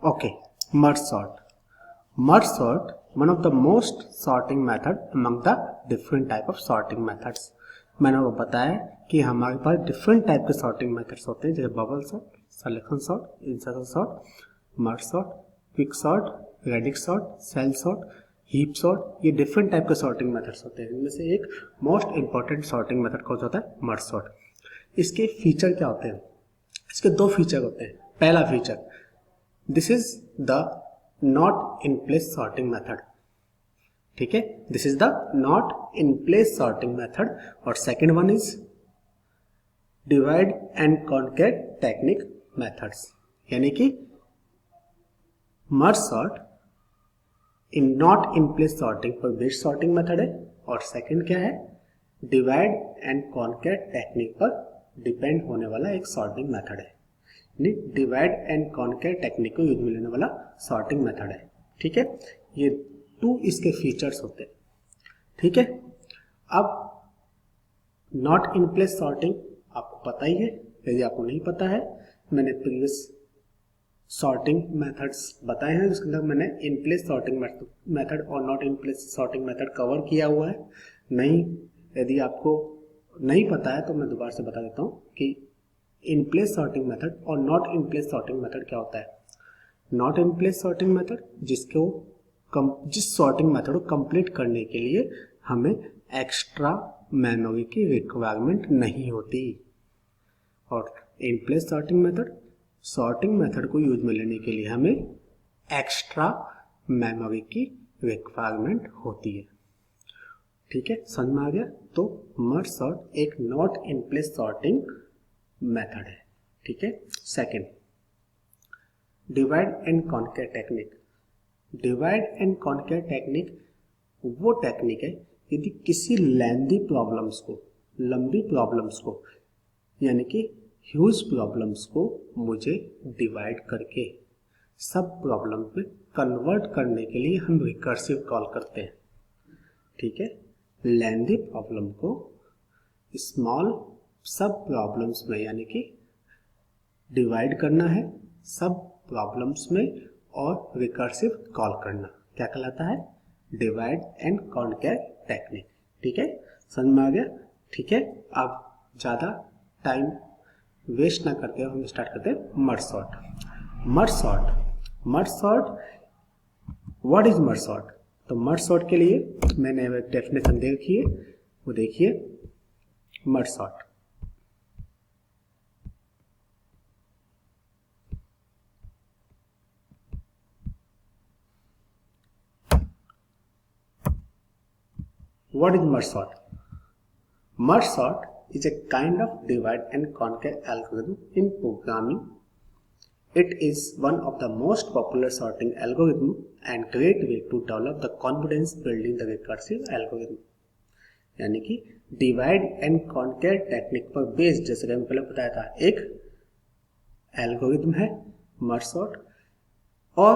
Okay, merge sort. Merge sort, one of the most sorting method among the different type of sorting methods. मैंने वो बताया कि हमारे पास डिफरेंट टाइप के सॉर्टिंग मेथड्स होते हैं, जैसे bubble sort, selection sort, insertion sort, merge sort, quick sort, radix sort, shell sort, heap sort. ये डिफरेंट टाइप के सॉर्टिंग मेथड्स होते हैं। इनमें से एक मोस्ट इंपॉर्टेंट सॉर्टिंग मेथड कौन सा होता है? Merge sort. इसके फीचर क्या होते हैं? इसके दो फीचर होते हैं। पहला feature, this is the not in place sorting method. ठीक है, this is the not in place sorting method. और second one is divide and conquer technique methods, यानी कि merge sort in not in place sorting पर based sorting method है, और second क्या है? डिवाइड एंड कॉन्कर टेक्निक पर depend होने वाला एक सॉर्टिंग मेथड है, यानी डिवाइड एंड कॉन्कर टेक्निक को यूज में लेने वाला सॉर्टिंग मेथड है। ठीक है, ये टू इसके फीचर्स होते हैं। ठीक है, अब नॉट इन प्लेस सॉर्टिंग आपको पता ही है। यदि आपको नहीं पता है, मैंने प्रीवियस सॉर्टिंग मेथड्स बताए हैं, जिसके अंदर मैंने इन प्लेस सॉर्टिंग मेथड और not in place sorting method cover किया हुआ है। नहीं, यदि आपको नहीं पता है तो मैं दोबारा से बता देता हूँ कि इन प्लेस सॉर्टिंग मेथड और not in place sorting method क्या होता है। Not in place sorting method जिस सॉर्टिंग मेथड को कंप्लीट करने के लिए हमें एक्स्ट्रा मेमोरी की रिक्वायरमेंट नहीं होती, और इन प्लेस सॉर्टिंग मेथड को यूज में लेने के लिए हमें एक्स्ट्रा मेमोरी की रिक्वायरमेंट होती है। ठीक है, समझ में आ गया? तो मर्ज सॉर्ट एक not in place sorting method है। ठीक है, second, divide and conquer technique. Divide and conquer technique वो टेक्निक है, यदि किसी लंबी प्रॉब्लम्स को यानी कि ह्यूज प्रॉब्लम्स को मुझे डिवाइड करके सब प्रॉब्लम में कन्वर्ट करने के लिए हम रिकर्सिव कॉल करते हैं। ठीक है, लंबी प्रॉब्लम को स्मॉल सब प्रॉब्लम्स में यानी कि डिवाइड करना है सब प्रॉब्लम्स में और रिकर्सिव कॉल करना, क्या कहलाता है? Divide and conquer technique. ठीक है, समझ में आ गया? ठीक है, अब ज़्यादा टाइम वेस्ट ना करके हम स्टार्ट करते हैं merge sort. Merge sort, what is merge sort? तो मर्ज सॉर्ट के लिए मैंने एक डेफिनेशन दे रखी है, वो देखिए। Merge sort, what is merge sort? Merge sort is a kind of divide and conquer algorithm in programming. It is one of the most popular sorting algorithm and great way to develop the confidence building the recursive algorithm. यानी कि divide and conquer technique पर based, जैसे कि मैंने पहले बताया था, एक एल्गोरिथम है मर्ज सॉर्ट। और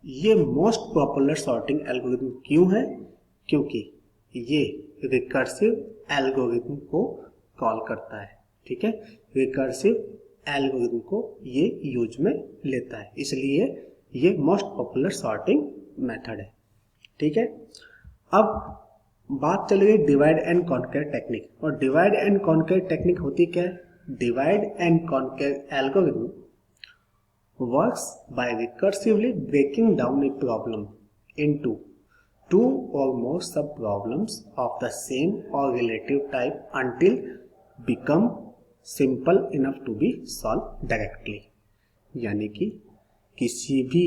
ये मोस्ट पॉपुलर सॉर्टिंग एल्गोरिथम क्यों है? क्योंकि ये रिकर्सिव एल्गोरिथम को कॉल करता है। ठीक है, रिकर्सिव एल्गोरिथम को ये यूज में लेता है, इसलिए ये मोस्ट पॉपुलर सॉर्टिंग मेथड है। ठीक है, अब बात चल गई डिवाइड एंड कॉन्कर टेक्निक। और डिवाइड एंड कॉन्कर टेक्निक होती क्या है? Divide and conquer algorithm works by recursively breaking down a problem into two or more sub-problems of the same or relative type until become simple enough to be solved directly। यानी कि किसी भी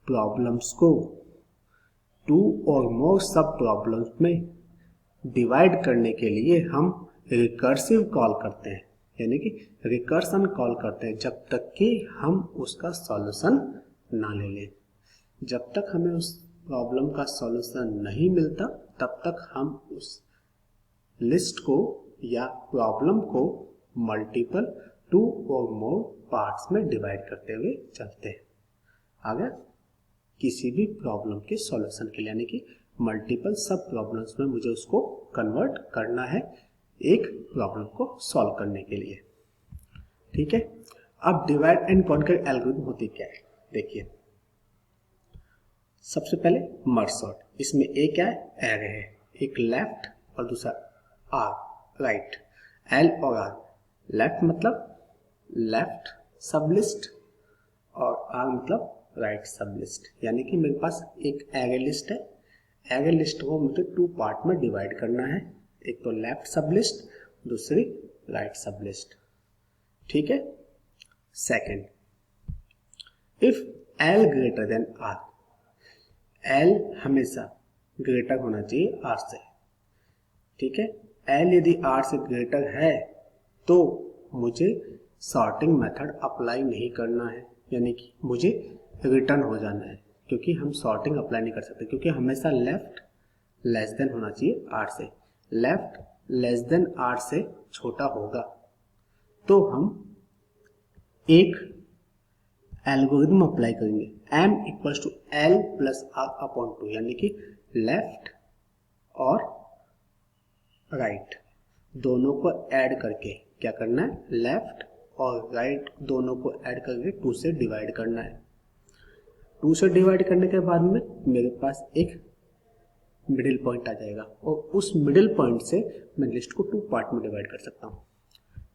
problems को to और मोर सब problems में divide करने के लिए हम रिकर्सिव कॉल करते हैं, यानी कि रिकर्सन कॉल करते हैं, जब तक कि हम उसका सॉल्यूशन ना ले लें। जब तक हमें उस प्रॉब्लम का सॉल्यूशन नहीं मिलता, तब तक हम उस लिस्ट को या प्रॉब्लम को मल्टीपल टू और मोर पार्ट्स में डिवाइड करते हुए चलते हैं। आगे किसी भी प्रॉब्लम के सॉल्यूशन के लिए, यानी कि मल्टीपल सब प्रॉब्लम्स में मुझे उसको कन्वर्ट करना है एक प्रॉब्लम को सॉल्व करने के लिए। ठीक है, अब डिवाइड एंड कॉन्कर एल्गोरिथम होती क्या है? देखिए सबसे पहले मर्ज सॉर्ट, इसमें एक क्या है, एरे है, एक लेफ्ट और दूसरा आर राइट। एल और आर, लेफ्ट मतलब लेफ्ट सब लिस्ट और आर मतलब राइट सब लिस्ट। यानी कि मेरे पास एक एरे लिस्ट है, एरे लिस्ट को मुझे टू पार्ट में डिवाइड करना है, एक तो लेफ्ट सब लिस्ट, दूसरी राइट सब लिस्ट। ठीक है। Second, if L greater than R, L हमेशा ग्रेटर होना चाहिए आर से। ठीक है। एल यदि आर से ग्रेटर है तो मुझे सॉर्टिंग मेथड अप्लाई नहीं करना है, यानी कि मुझे रिटर्न हो जाना है, क्योंकि हम सॉर्टिंग अप्लाई नहीं कर सकते, क्योंकि हमेशा लेफ्ट लेस देन होना चाहिए आर से। लेफ्ट लेस देन आर से छोटा होगा तो हम एक एल्गोरिथम अप्लाई करेंगे, m equals to L plus R upon two, यानी कि लेफ्ट और राइट दोनों को ऐड करके क्या करना है, लेफ्ट और राइट दोनों को ऐड करके 2 से डिवाइड करना है। 2 से डिवाइड करने के बाद में मेरे पास एक मिडिल पॉइंट आ जाएगा और उस मिडिल पॉइंट से मैं लिस्ट को 2 पार्ट में डिवाइड कर सकता हूँ।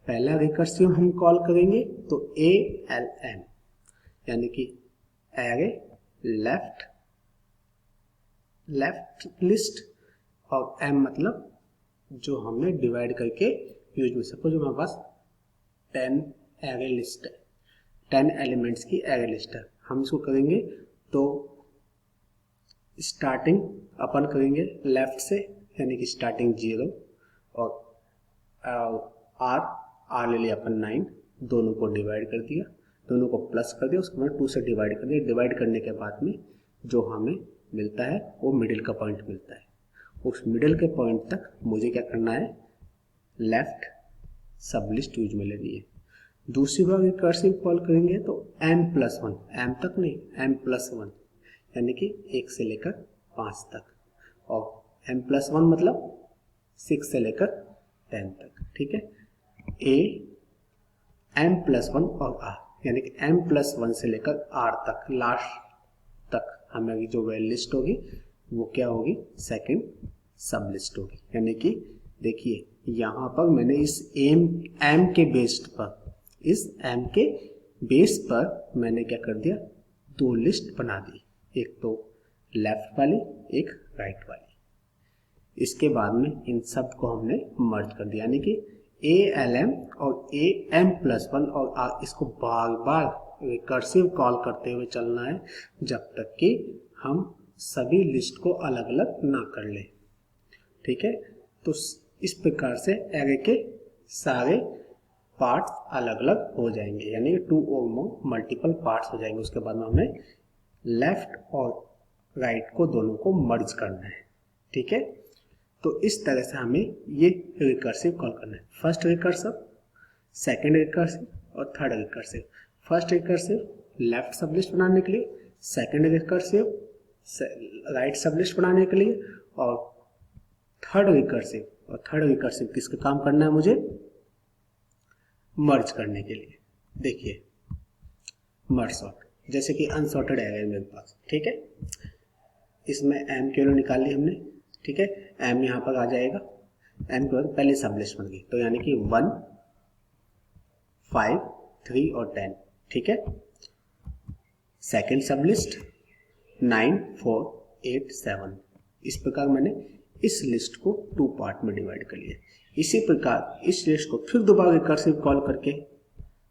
पहला रिकर्सिव हम कॉल करेंगे तो ALM, यानी कि एरे लेफ्ट लिस्ट और M मतलब जो हमने डिवाइड करके यूज में। सपोज हमारे पास 10 एरे लिस्ट है, 10 एलिमेंट्स की एरे लिस्ट है, हम इसको करेंगे तो स्टार्टिंग अपन करेंगे लेफ्ट से, यानी कि स्टार्टिंग 0 और आर ले लिया अपन 9, दोनों को डिवाइड कर दिया, दोनों को प्लस कर दिया, उसके बाद 2 से डिवाइड कर दिया। डिवाइड करने के बाद में जो हमें मिलता है वो मिडिल का पॉइंट मिलता है। उस मिडिल के पॉइंट तक मुझे क्या करना है, लेफ्ट सब लिस्ट यूज में लेनी है। दूसरी बार रिकर्सिव कॉल करेंगे तो n+1, m तक नहीं m+1, यानी कि 1 से लेकर 5 तक, और m+1 मतलब 6 से लेकर 10 तक। ठीक है। a m+1 और r, यानी कि m+1 से लेकर r तक, लास्ट तक हमें जो वैल्यू लिस्ट होगी वो क्या होगी, सेकंड सब लिस्ट होगी। यानी कि देखिए यहाँ पर मैंने इस m के बेस पर मैंने क्या कर दिया, 2 लिस्ट बना दी, एक तो लेफ्ट वाली एक राइट वाली। इसके बाद में इन सब को हमने मर्ज कर दिया, यानी कि ALM और AM+1 और R, इसको बार बार रिकर्सिव कॉल करते हुए चलना है जब तक कि हम सभी लिस्ट को अलग अलग ना कर लें। ठीक है। तो इस प्रकार से एरे के सारे पार्ट्स अलग अलग हो जाएंगे, यानी 2 और मोर मल्टीपल पार्ट्स हो जाएंगे। उसके बाद में हमें लेफ्ट और राइट को दोनों को मर्ज करना है। ठीक है। तो इस तरह से हमें ये रिकर्सिव कॉल करना है, फर्स्ट रिकर्सिव, सेकंड रिकर्सिव और third recursive. First recursive left सब लिस्ट बनाने के लिए, सेकंड रिकर्सिव राइट सब लिस्ट बनाने के लिए, और थर्ड रिकर्सिव किसका काम करना है, मुझे मर्ज करने के लिए। देखिए मर्ज सॉर्ट, जैसे कि अनसॉर्टेड है मेरे पास। ठीक है। इसमें m की वैल्यू निकाल ली हमने। ठीक है। m यहाँ पर आ जाएगा, m के बाद पहले सब लिस्ट बन गई, तो यानी कि 1, 5, 3 और 10। ठीक है। सेकेंड सब लिस्ट 9, 4, 8, 7। इस प्रकार मैंने इस लिस्ट को 2 पार्ट में डिवाइड कर लिया। इसी प्रकार इस लिस्ट को फिर दोबारा रिकर्सिव कॉल करके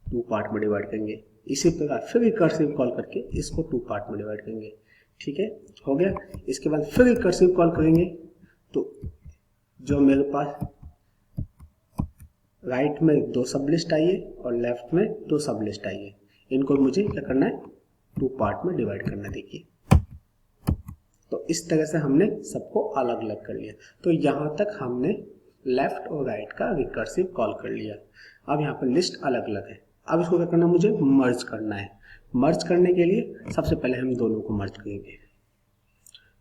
2 पार्ट में डिवाइड करेंगे। इसी प्रकार फिर रिकर्सिव कॉल करके इसको 2 पार्ट में डिवाइड करेंगे। ठीक है, हो गया। इसके बाद फिर रिकर्सिव कॉल करेंगे तो जो मेरे पास राइट में 2 सब लिस्ट आई है और लेफ्ट में 2 सब लिस्ट आई है, इनको मुझे क्या करना है, 2 पार्ट में डिवाइड करना। देखिए तो इस तरह से हमने सबको अलग अलग कर लिया। तो यहाँ तक हमने लेफ्ट और राइट का रिकर्सिव कॉल कर लिया। अब यहाँ पर लिस्ट अलग अलग है। अब इसको क्या करना है, मुझे मर्ज करना है। मर्ज करने के लिए सबसे पहले हम दोनों को मर्ज करेंगे।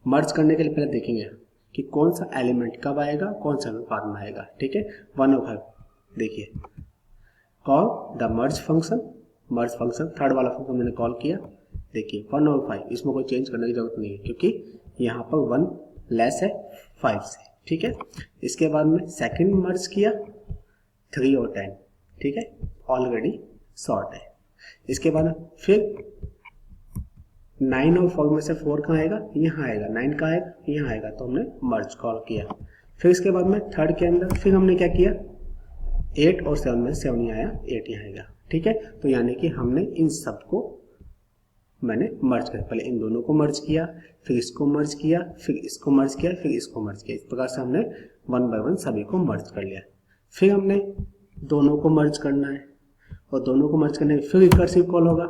मर्ज करने के लिए पहले देखेंगे कि कौन सा एलिमेंट कब आएगा, कौन सा बाद में आएगा। ठीक है, 1 और 5। देखिए call the merge function, merge function third वाला फंक्शन मैंने कॉल किया, देखिए 1 और 5 इसमें कोई चेंज करने की जरूरत नहीं है क्योंकि यहाँ पर 1 लेस है 5 से, ठीक है। इसके बाद में सेकंड मर्ज किया 3 और 10, ठीक है, ऑलरेडी सॉर्ट है। इसके बाद फिर 9 और 4 में से 4 कहाँ आएगा, यहाँ आएगा, 9 कहाँ आएगा, यहाँ आएगा, तो हमने मर्ज कॉल किया। फिर इसके बाद में थर्ड के अंदर फिर हमने क्या किया, 8 और 7 में 7 यहाँ आया, 8 यहाँ आएगा, ठीक है। तो यानी कि हमने इन सबको मैंने मर्ज किया, पहले इन दोनों को मर्ज किया, फिर इसको मर्ज किया, फिर इसको मर्ज किया, फिर इसको मर्ज किया। इस प्रकार से हमने 1 बाय 1 सभी को मर्ज कर लिया। फिर हमने दोनों को मर्ज करना है और दोनों को मर्ज करने फिर रिकर्सिव कॉल होगा।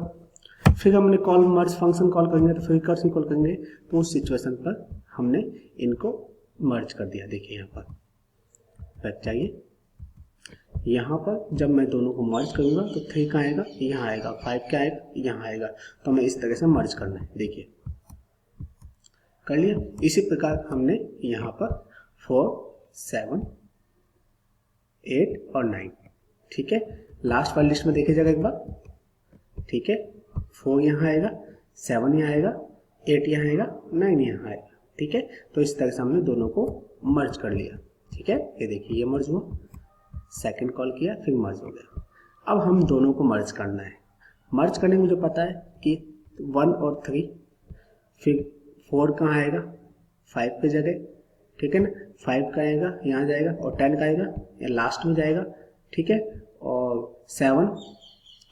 फिर हमने कॉल मर्ज फंक्शन कॉल करेंगे तो फिर रिकर्सिव कॉल करेंगे। तो उस सिचुएशन पर हमने इनको मर्ज कर दिया। देखिए यहाँ पर बैक चाहिए, यहाँ पर जब मैं दोनों को मर्ज करूंगा तो 3 कहाँ आएगा, यहाँ आएगा, 5 क्या आएगा, यहाँ आएगा। तो हमें इस तरह से मर्ज करना है। देखिए कर लिया। इसी प्रकार हमने यहाँ पर 4, 7, 8 और 9, ठीक है। लास्ट वाली लिस्ट में देखिए जगह एक बार, ठीक है। 4 यहाँ आएगा, 7 यहाँ आएगा, 8 यहाँ आएगा, 9 यहाँ आएगा, ठीक है। तो इस तरह से हमने दोनों को मर्ज कर लिया, ठीक है। ये देखिए ये मर्ज हुआ, सेकंड कॉल किया, फिर मर्ज हो गया। अब हम दोनों को मर्ज करना है। मर्ज करने में मुझे पता है कि 1 और 3, फिर 4 कहाँ आएगा, 5 पे जगह, ठीक है ना, 5 का आएगा, यहाँ जाएगा, और 10 का आएगा, या लास्ट में जाएगा, ठीक है। और 7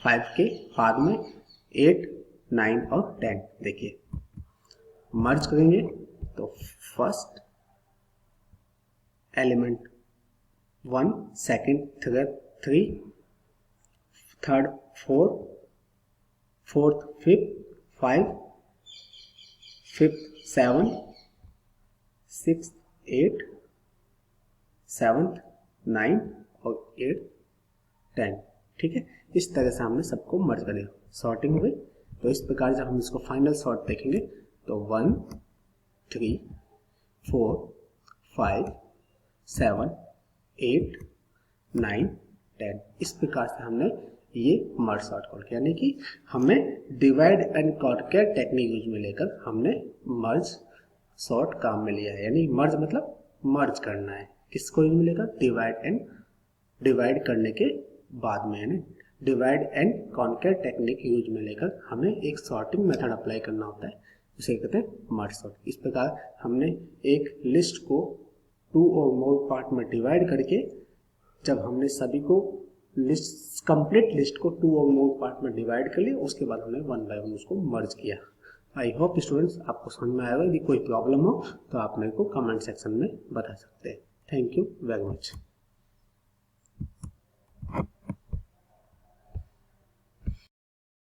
5 के बाद में 8, 9 और 10। देखिए मर्ज करेंगे तो first element 1, second 3, third 4, fourth 5, fifth 7, sixth 8, 7th 9 और 8, 10, ठीक है। इस तरह से हमने सबको मर्ज कर दिया, सॉर्टिंग हो गई। तो इस प्रकार जब हम इसको फाइनल सॉर्ट देखेंगे तो 1, 3, 4, 5, 7, 8, 9, 10 इस प्रकार से हमने ये मर्ज सॉर्ट कॉल किया। यानी कि हमें divide and conquer technique use में लेकर हमने मर्ज सॉर्ट काम में लिया है। यानी मर्ज मतलब मर्ज करना है, किसको यूज में लेकर, डिवाइड करने के बाद में, यानी divide and conquer technique use में लेकर हमें एक सॉर्टिंग मेथड अप्लाई करना होता है, उसे कहते हैं मर्ज सॉर्ट। इस प्रकार हमने एक लिस्ट को 2 और मोर पार्ट में डिवाइड करके, जब हमने सभी को लिस्ट कंप्लीट लिस्ट को 2 और मोर पार्ट में डिवाइड कर लिया, उसके बाद हमने 1 बाय 1 उसको मर्ज किया। आई होप स्टूडेंट्स आपको समझ में आएगा। यदि कोई प्रॉब्लम हो तो आप मेरे को कमेंट सेक्शन में बता सकते हैं। Thank you very much.